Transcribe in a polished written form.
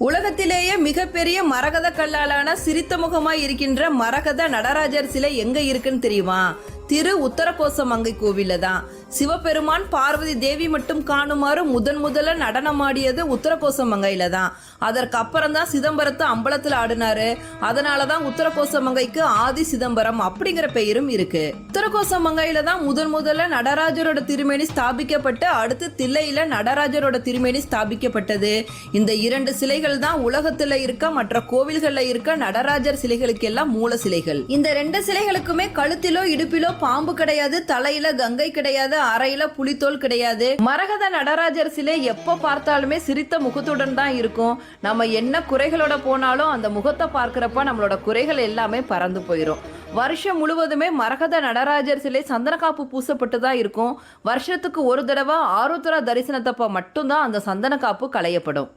உலகத்திலேயே மிகப்பெரிய மரகத கல்லாலான சிரித்த முகமாய் இருக்கின்ற மரகத நடராஜர் சிலை எங்க இருக்குன்னு தெரியுமா? திரு உத்தரகோசமங்கை கோவில்ல தான். சிவபெருமான் பார்வதி தேவி மட்டும் காணுமாறு முதல்ல நடனமாடியது உத்தரகோசமங்கையில தான். அதற்கு அப்புறம் தான் சிதம்பரத்து அம்பலத்தில் ஆடினாரு. அதனாலதான் உத்தரகோசமங்கைக்கு ஆதி சிதம்பரம் அப்படிங்கிற பெயரும் இருக்கு. உத்தரகோசமங்கையில தான் முதல்ல நடராஜரோட திருமேனி ஸ்தாபிக்கப்பட்டு அடுத்து தில்லையில நடராஜரோட திருமேனி ஸ்தாபிக்கப்பட்டது. இந்த இரண்டு சிலைகள் தான் உலகத்துல இருக்க மற்ற கோவில்கள்ல இருக்க நடராஜர் சிலைகளுக்கு எல்லாம் மூல சிலைகள். இந்த ரெண்டு சிலைகளுக்குமே கழுத்திலோ இடுப்பிலோ பாம்பு கிடையாது, தலையில கங்கை கிடையாது, அறையில புலித்தோல் கிடையாது. மரகத நடராஜர் சிலை எப்ப பார்த்தாலுமே சிரித்த முகத்துடன் தான் இருக்கும். நம்ம என்ன குறைகளோட போனாலும் அந்த முகத்தை பார்க்கிறப்ப நம்மளோட குறைகள் எல்லாமே பறந்து போயிடும். வருஷம் முழுவதுமே மரகத நடராஜர் சிலை சந்தனக்காப்பு பூசப்பட்டு தான் இருக்கும். வருஷத்துக்கு ஒரு தடவை ஆருத்ரா தரிசனத்தப்ப மட்டும்தான் அந்த சந்தனக்காப்பு களையப்படும்.